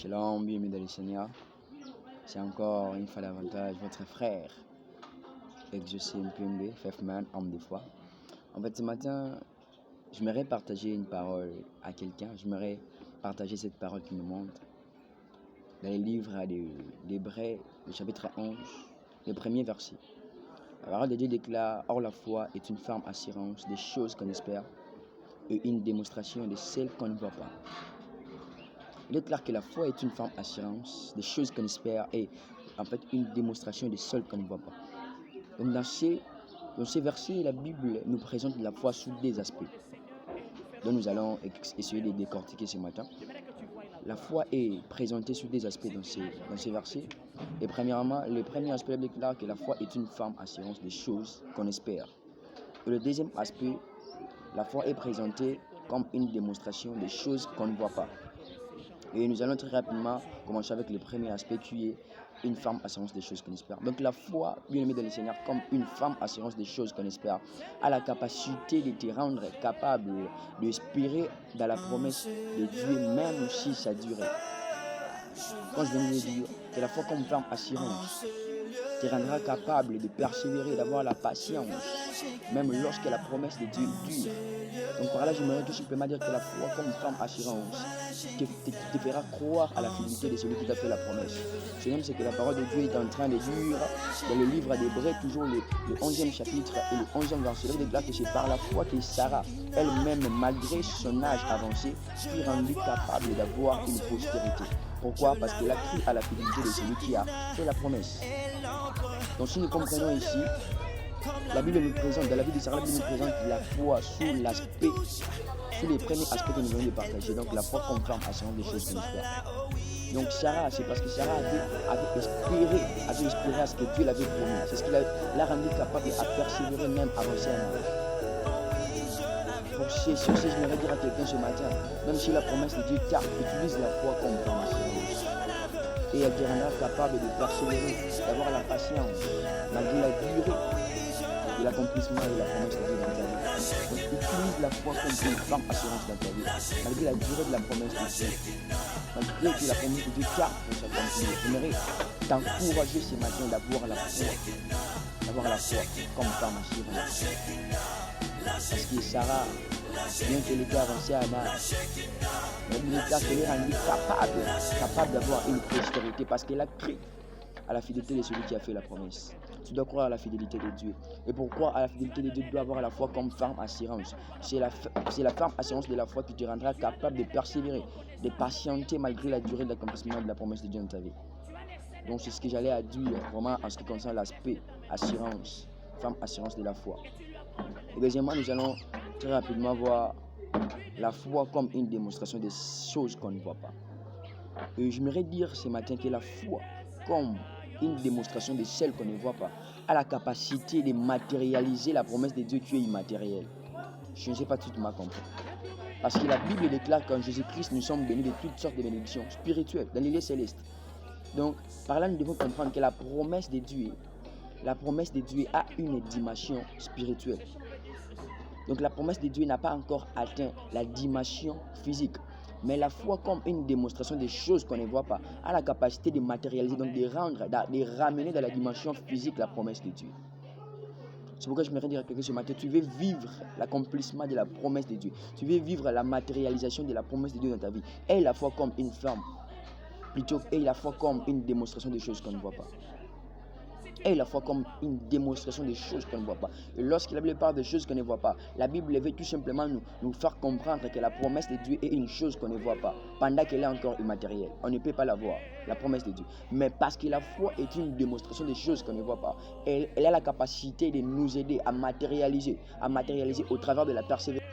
Shalom, bienvenue dans le Seigneur. C'est encore une fois davantage votre frère, Exaucé Mpembe, Fefman, homme de foi. En fait, ce matin, j'aimerais partager une parole à quelqu'un. J'aimerais partager cette parole qui me montre dans les livres d'Hébreux, le chapitre 11, le premier verset. La parole de Dieu déclare: Or, la foi est une ferme assurance des choses qu'on espère et une démonstration de celles qu'on ne voit pas. Il déclare que la foi est une ferme assurance des choses qu'on espère et en fait une démonstration de celles qu'on ne voit pas. Donc dans ces versets, la Bible nous présente la foi sous des aspects. Donc nous allons essayer de décortiquer ce matin. La foi est présentée sous des aspects dans ces versets. Et premièrement, le premier aspect déclare que la foi est une ferme assurance des choses qu'on espère. Et le deuxième aspect, la foi est présentée comme une démonstration des choses qu'on ne voit pas. Et nous allons très rapidement commencer avec le premier aspect qui est une ferme assurance des choses qu'on espère. Donc la foi, bien aimée dans le Seigneur, comme une ferme assurance des choses qu'on espère, a la capacité de te rendre capable d'espérer dans la promesse de Dieu, même si ça durait. Quand je viens de dire que la foi comme ferme assurance te rendra capable de persévérer, d'avoir la patience, même lorsque la promesse de Dieu dure. Donc par là, j'aimerais tout simplement dire que la foi comme ferme assurance te fera croire à la fidélité de celui qui t'a fait la promesse. Ce même c'est que la parole de Dieu est en train de dire dans le livre d'Hébreux, toujours le 11e chapitre et le 11e verset, il déclare que c'est par la foi que Sarah, elle-même, malgré son âge avancé, fut rendue capable d'avoir une postérité. Pourquoi? Parce qu'elle a cru à la fidélité de celui qui a fait la promesse. Donc si nous comprenons ici, la Bible nous présente, dans la vie de Sarah, la Bible nous présente la foi sous les premiers aspects que nous venons de partager. Donc la foi comme ferme assurance des choses qu'on espère. Donc Sarah, c'est parce que Sarah avait espéré à ce que Dieu l'avait promis. C'est ce qui l'a rendu capable à persévérer même avancé en âge. Pour ce, j'aimerais dire à quelqu'un ce matin, même si la promesse de Dieu tarde, utilise la foi comme ferme assurance. Et elle te rendra capable de persévérer, d'avoir la patience, malgré la durée de l'accomplissement de la promesse de Dieu dans ta vie. Donc utilise la foi comme une ferme assurance dans ta vie, malgré la durée de la promesse de Dieu. Malgré que la promesse de Dieu tarde pour s'accomplir. J'aimerais t'encourager ce matin d'avoir la foi comme ferme assurance. Parce que Sarah, bien qu'elle était avancée à l'âge, elle est rendue capable d'avoir une postérité parce qu'elle a cru à la fidélité de celui qui a fait la promesse. Tu dois croire à la fidélité de Dieu. Et pour croire à la fidélité de Dieu, tu dois avoir la foi comme ferme assurance. C'est la ferme assurance de la foi qui te rendra capable de persévérer, de patienter malgré la durée de l'accomplissement de la promesse de Dieu dans ta vie. Donc c'est ce que j'allais à dire vraiment en ce qui concerne l'aspect assurance, ferme assurance de la foi. Et deuxièmement, nous allons très rapidement voir la foi comme une démonstration des choses qu'on ne voit pas. Et j'aimerais dire ce matin que la foi comme une démonstration de celle qu'on ne voit pas, a la capacité de matérialiser la promesse de Dieu qui est immatérielle. Je ne sais pas si tu m'as compris. Parce que la Bible déclare qu'en Jésus-Christ, nous sommes bénis de toutes sortes de bénédictions spirituelles dans les lieux célestes. Donc, par là, nous devons comprendre que la promesse de Dieu a une dimension spirituelle. Donc, la promesse de Dieu n'a pas encore atteint la dimension physique. Mais la foi comme une démonstration des choses qu'on ne voit pas a la capacité de matérialiser, donc de ramener dans la dimension physique la promesse de Dieu. C'est pourquoi je me dire à quelqu'un ce matin, tu veux vivre l'accomplissement de la promesse de Dieu. Tu veux vivre la matérialisation de la promesse de Dieu dans ta vie. Et la foi comme une ferme, plutôt et la foi comme une démonstration des choses qu'on ne voit pas. Et la foi comme une démonstration des choses qu'on ne voit pas. Et lorsque la Bible parle de choses qu'on ne voit pas, la Bible veut tout simplement nous faire comprendre que la promesse de Dieu est une chose qu'on ne voit pas, pendant qu'elle est encore immatérielle. On ne peut pas la voir, la promesse de Dieu. Mais parce que la foi est une démonstration des choses qu'on ne voit pas, elle a la capacité de nous aider à matérialiser au travers de la persévérance.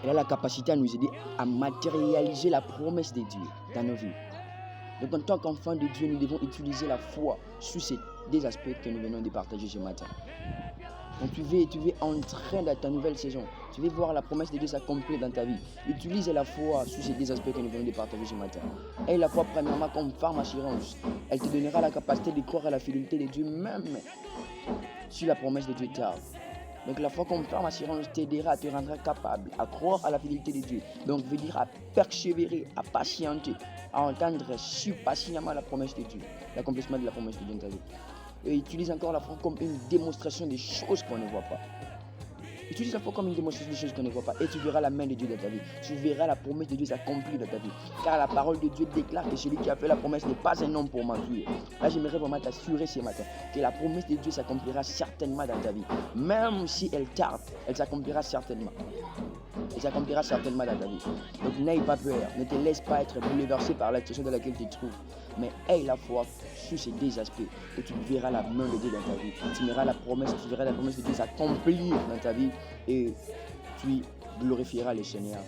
Elle a la capacité à nous aider à matérialiser la promesse de Dieu dans nos vies. Donc en tant qu'enfant de Dieu, nous devons utiliser la foi sous ces deux aspects que nous venons de partager ce matin. Donc tu veux entrer dans ta nouvelle saison. Tu veux voir la promesse de Dieu s'accomplir dans ta vie. Utilise la foi sous ces deux aspects que nous venons de partager ce matin. Et la foi premièrement comme ferme assurance. Elle te donnera la capacité de croire à la fidélité de Dieu même si la promesse de Dieu tarde. Donc la foi comme ferme assurance t'aidera, te rendra capable à croire à la fidélité de Dieu. Donc veut dire à persévérer, à patienter, à entendre patiemment la promesse de Dieu, l'accomplissement de la promesse de Dieu dans ta vie. Et utilise encore la foi comme une démonstration des choses qu'on ne voit pas. Utilise la foi comme une démonstration des choses qu'on ne voit pas et tu verras la main de Dieu dans ta vie. Tu verras la promesse de Dieu s'accomplir dans ta vie. Car la parole de Dieu déclare que celui qui a fait la promesse n'est pas un homme pour mentir. Là, j'aimerais vraiment t'assurer ce matin que la promesse de Dieu s'accomplira certainement dans ta vie. Même si elle tarde, elle s'accomplira certainement. Elle s'accomplira certainement dans ta vie. Donc n'aie pas peur, ne te laisse pas être bouleversé par la situation dans laquelle tu te trouves. Mais aie la foi sur ces deux aspects et tu verras la main de Dieu dans ta vie. Tu verras la promesse de Dieu s'accomplir dans ta vie et tu glorifieras le Seigneur.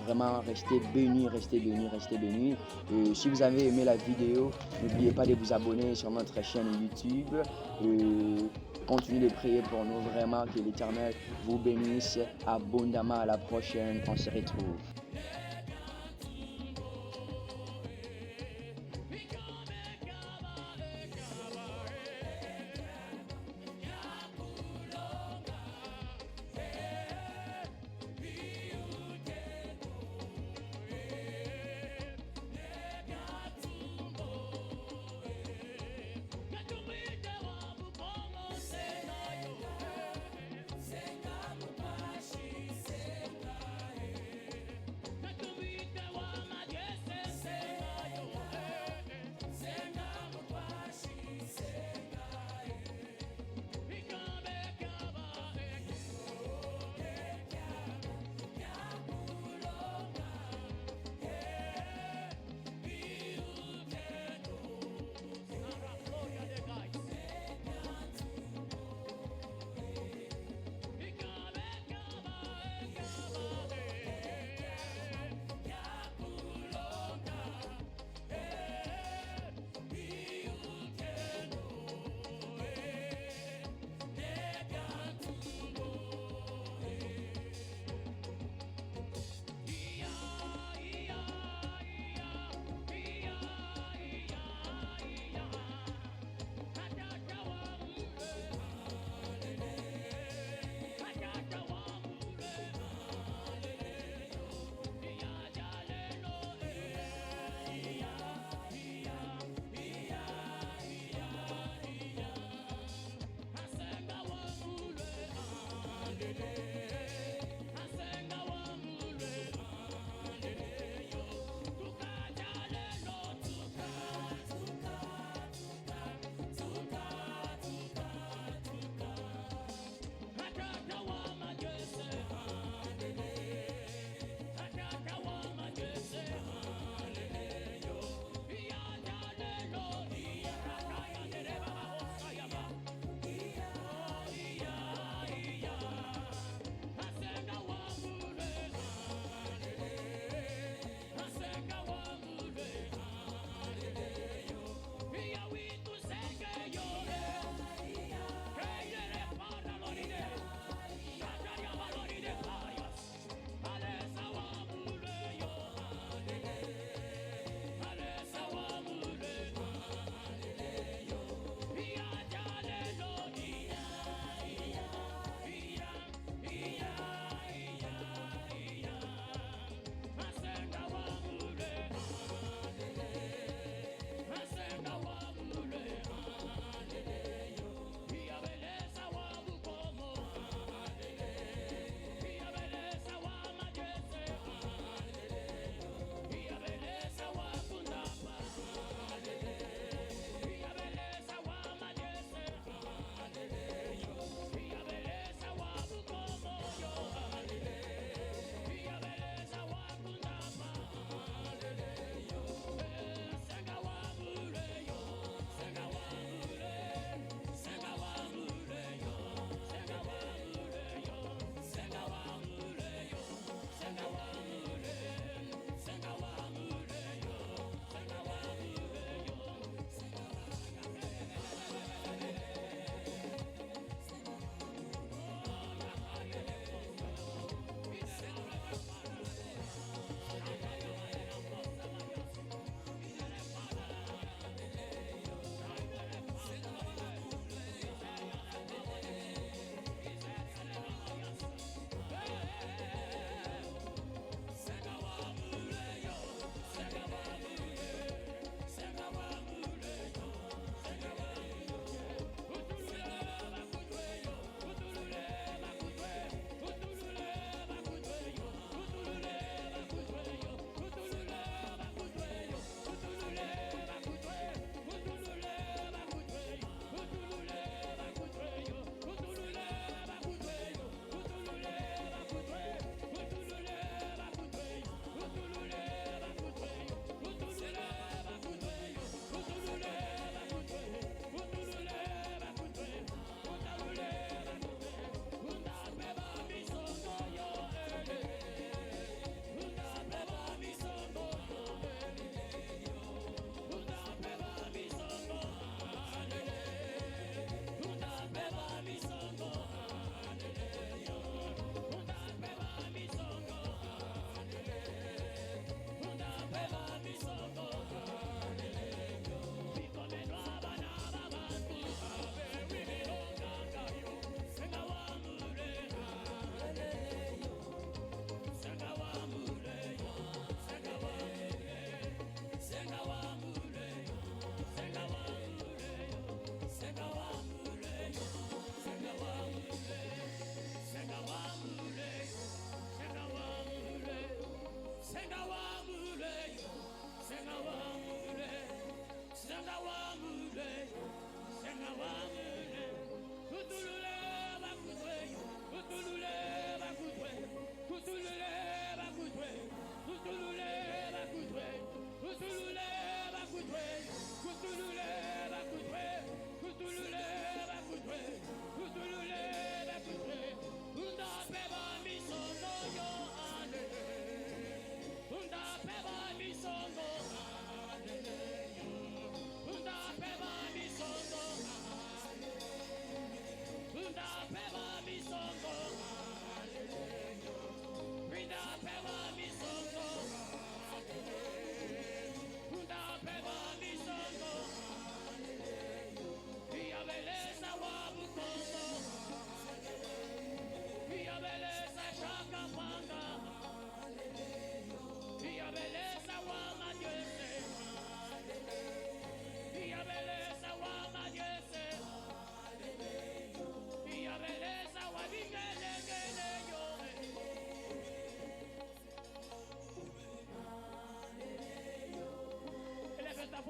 Vraiment, restez bénis, restez bénis, restez bénis. Et si vous avez aimé la vidéo, n'oubliez pas de vous abonner sur notre chaîne YouTube. Continuez de prier pour nous, vraiment que l'Éternel vous bénisse abondamment. À la prochaine, on se retrouve.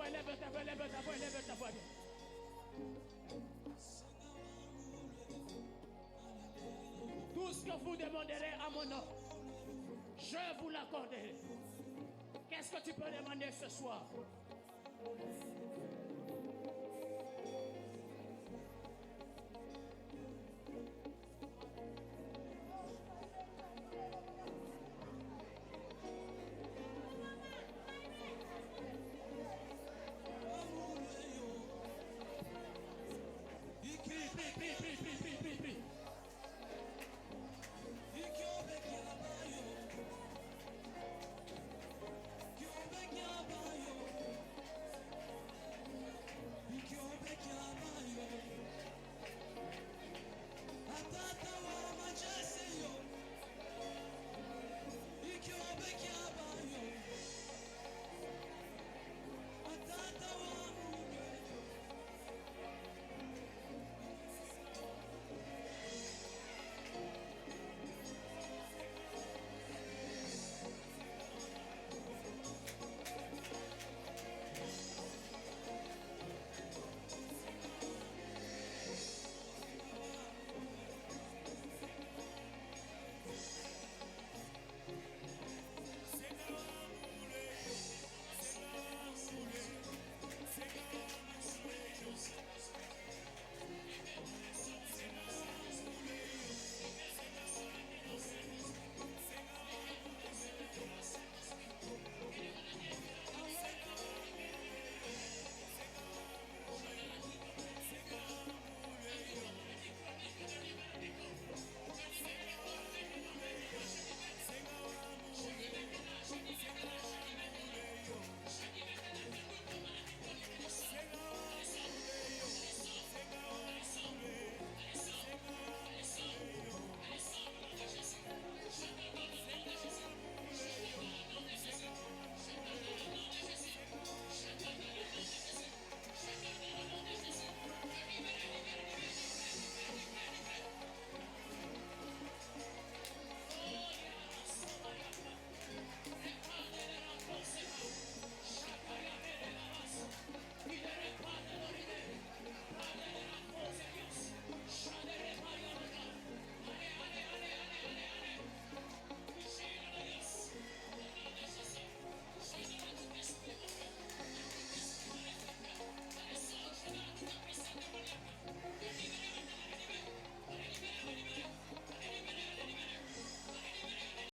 voix, lève ta voix, lève ta voix, lève ta voix. Tout ce que vous demanderez à mon nom, je vous l'accorderai. Qu'est-ce que tu peux demander ce soir?